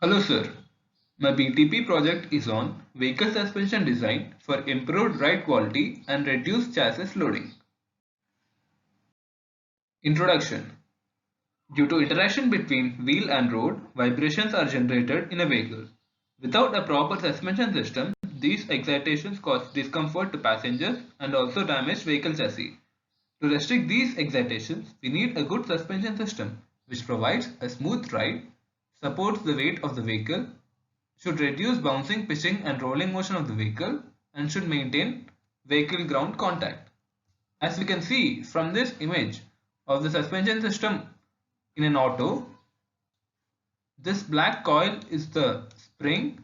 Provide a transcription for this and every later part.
Hello sir, my BTP project is on vehicle suspension design for improved ride quality and reduced chassis loading. Introduction. Due to interaction between wheel and road, vibrations are generated in a vehicle. Without a proper suspension system, these excitations cause discomfort to passengers and also damage vehicle chassis. To restrict these excitations, we need a good suspension system which provides a smooth ride, supports the weight of the vehicle, should reduce bouncing, pitching and rolling motion of the vehicle, and should maintain vehicle ground contact. As we can see from this image of the suspension system in an auto, this black coil is the spring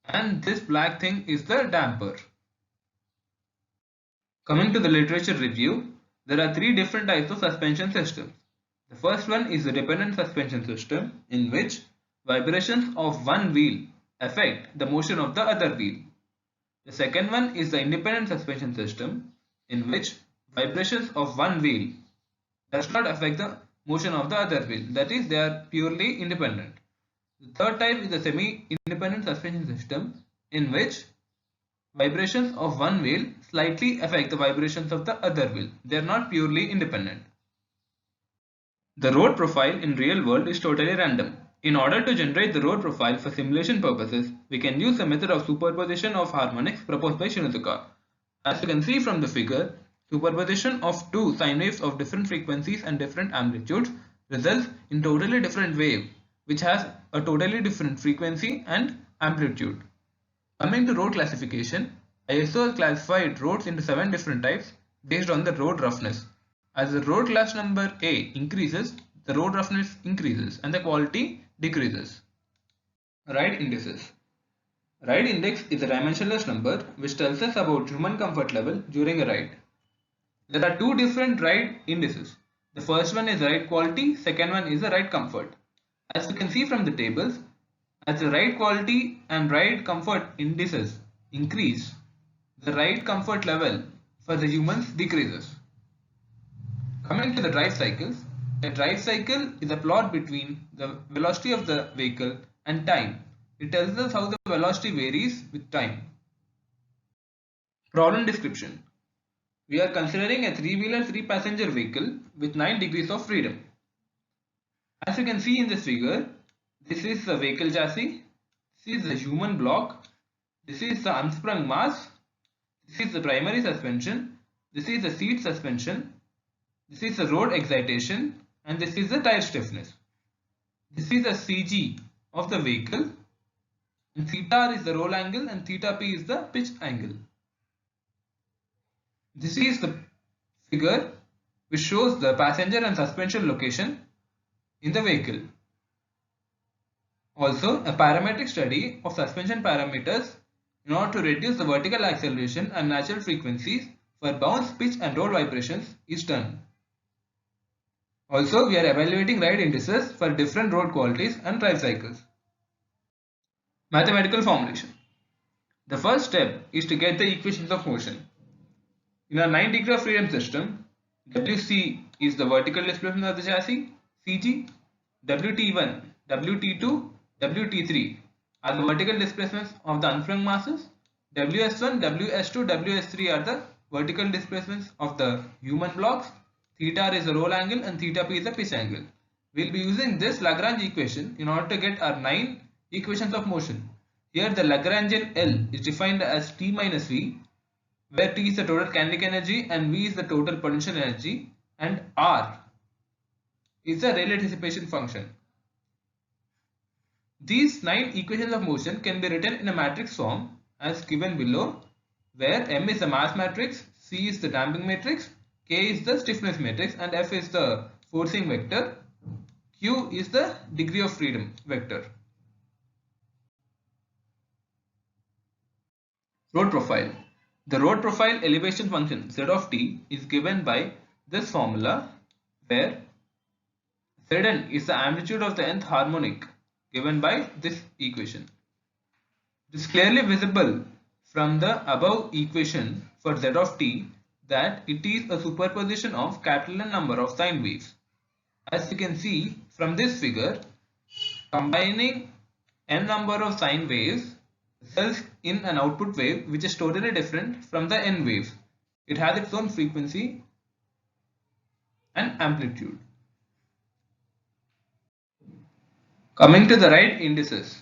and this black thing is the damper. Coming to the literature review, there are three different types of suspension systems. The first one is the dependent suspension system, in which vibrations of one wheel affect the motion of the other wheel. The second one is the independent suspension system, in which vibrations of one wheel does not affect the motion of the other wheel, that is, they are purely independent. The third type is the semi-independent suspension system, in which vibrations of one wheel slightly affect the vibrations of the other wheel. They are not purely independent. The road profile in real world is totally random. In order to generate the road profile for simulation purposes, we can use the method of superposition of harmonics proposed by Shinozuka. As you can see from the figure, superposition of two sine waves of different frequencies and different amplitudes results in totally different wave, which has a totally different frequency and amplitude. Coming to road classification, ISO has classified roads into 7 different types based on the road roughness. As the road class number A increases, the road roughness increases and the quality decreases. Ride indices. Ride index is a dimensionless number which tells us about human comfort level during a ride. There are two different ride indices. The first one is ride quality, second one is the ride comfort. As you can see from the tables, as the ride quality and ride comfort indices increase, the ride comfort level for the humans decreases. Coming to the drive cycles, a drive cycle is a plot between the velocity of the vehicle and time. It tells us how the velocity varies with time. Problem description. We are considering a three-wheeler, three-passenger vehicle with 9 degrees of freedom. As you can see in this figure, this is the vehicle chassis, this is the human block, this is the unsprung mass, this is the primary suspension, this is the seat suspension, this is the road excitation, and this is the tire stiffness. This is the CG of the vehicle, and theta R is the roll angle and theta P is the pitch angle. This is the figure which shows the passenger and suspension location in the vehicle. Also, a parametric study of suspension parameters in order to reduce the vertical acceleration and natural frequencies for bounce, pitch and roll vibrations is done. Also, we are evaluating ride indices for different road qualities and drive cycles. Mathematical formulation. The first step is to get the equations of motion. In a 9 degree of freedom system, Wc is the vertical displacement of the chassis, Cg, Wt1, Wt2, Wt3 are the vertical displacements of the unflung masses, Ws1, Ws2, Ws3 are the vertical displacements of the human blocks, theta R is the roll angle and theta P is the pitch angle. We will be using this Lagrange equation in order to get our 9 equations of motion. Here the Lagrangian L is defined as T minus V, where T is the total kinetic energy and V is the total potential energy and R is the Rayleigh dissipation function. These 9 equations of motion can be written in a matrix form as given below, where M is the mass matrix, C is the damping matrix, K is the stiffness matrix and F is the forcing vector, Q is the degree of freedom vector. Road profile. The road profile elevation function Z of t is given by this formula, where Zn is the amplitude of the nth harmonic given by this equation. It is clearly visible from the above equation for Z of t that it is a superposition of capital N number of sine waves. As you can see from this figure, combining n number of sine waves results in an output wave which is totally different from the n waves. It has its own frequency and amplitude. Coming to the right indices,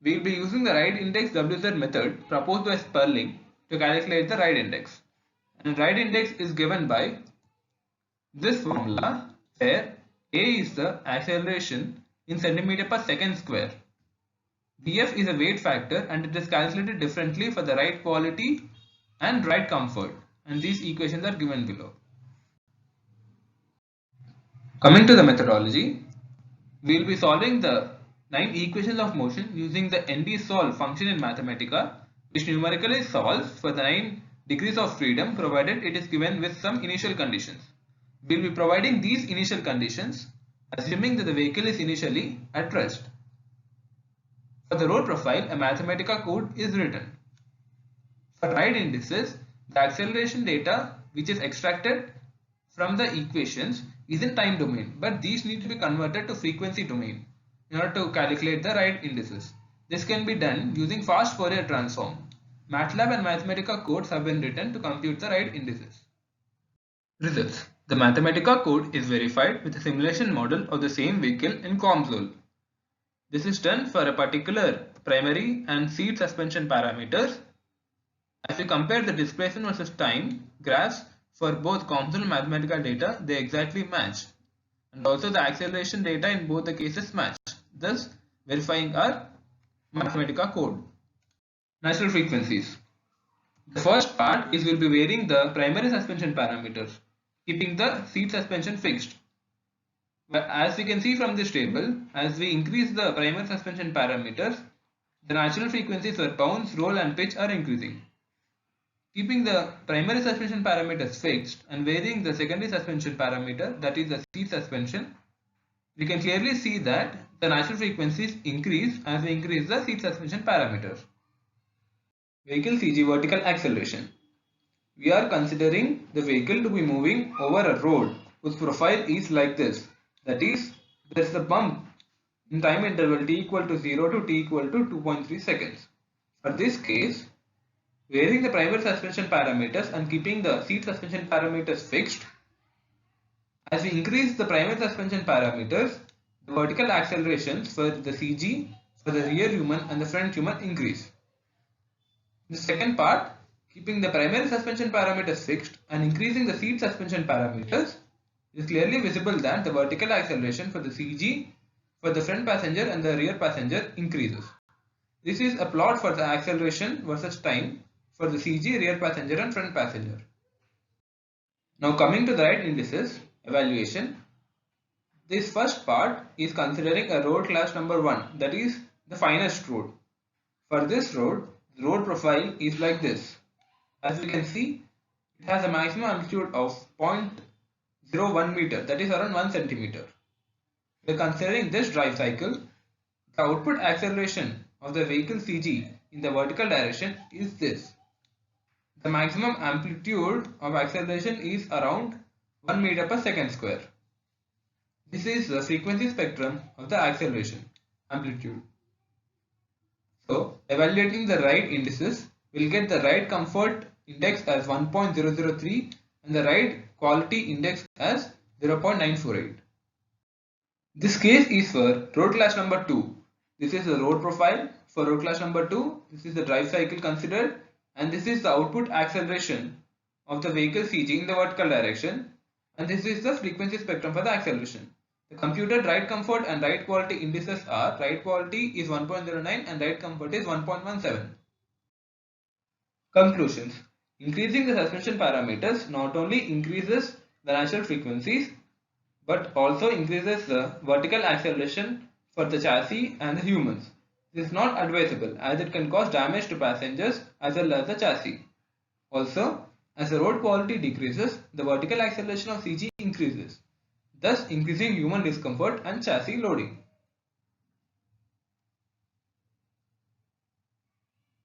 we will be using the right index WZ method proposed by Sperling to calculate the right index. And right index is given by this formula where A is the acceleration in centimeter per second square. dF is a weight factor and it is calculated differently for the ride quality and ride comfort, and these equations are given below. Coming to the methodology, we will be solving the 9 equations of motion using the ND-solve function in Mathematica, which numerically solves for the 9 degrees of freedom provided it is given with some initial conditions. We will be providing these initial conditions assuming that the vehicle is initially at rest. For the road profile, a Mathematica code is written. For ride indices, the acceleration data which is extracted from the equations is in time domain, but these need to be converted to frequency domain in order to calculate the ride indices. This can be done using fast Fourier transform. MATLAB and Mathematica codes have been written to compute the ride indices. Results. The Mathematica code is verified with a simulation model of the same vehicle in COMSOL. This is done for a particular primary and seat suspension parameters. As we compare the displacement versus time graphs for both COMSOL and Mathematica data, they exactly match. And also the acceleration data in both the cases match, thus verifying our Mathematica code. Natural frequencies. The first part is we'll be varying the primary suspension parameters, keeping the seat suspension fixed. But as we can see from this table, as we increase the primary suspension parameters, the natural frequencies for bounce, roll and pitch are increasing. Keeping the primary suspension parameters fixed and varying the secondary suspension parameter, that is the seat suspension, we can clearly see that the natural frequencies increase as we increase the seat suspension parameters. Vehicle CG vertical acceleration. We are considering the vehicle to be moving over a road whose profile is like this. That is, there is a bump in time interval t equal to 0 to t equal to 2.3 seconds. For this case, varying the primary suspension parameters and keeping the seat suspension parameters fixed, as we increase the primary suspension parameters, the vertical accelerations for the CG, for the rear human and the front human increase. In the second part, keeping the primary suspension parameters fixed and increasing the seat suspension parameters, it is clearly visible that the vertical acceleration for the CG for the front passenger and the rear passenger increases. This is a plot for the acceleration versus time for the CG, rear passenger and front passenger. Now coming to the right indices evaluation, this first part is considering a road class number 1, that is the finest road. For this road, the road profile is like this. As we can see, it has a maximum amplitude of 0.01 meter, that is around 1 centimeter. We are considering this drive cycle. The output acceleration of the vehicle CG in the vertical direction is this. The maximum amplitude of acceleration is around 1 meter per second square. This is the frequency spectrum of the acceleration amplitude. So, evaluating the ride indices, we'll get the ride comfort index as 1.003 and the ride quality index as 0.948. This case is for road class number 2. This is the road profile for road class number 2. This is the drive cycle considered, and this is the output acceleration of the vehicle CG in the vertical direction, and this is the frequency spectrum for the acceleration. The computed ride comfort and ride quality indices are: ride quality is 1.09 and ride comfort is 1.17. Conclusions. Increasing the suspension parameters not only increases the natural frequencies but also increases the vertical acceleration for the chassis and the humans. This is not advisable as it can cause damage to passengers as well as the chassis. Also, as the road quality decreases, the vertical acceleration of CG increases, thus increasing human discomfort and chassis loading.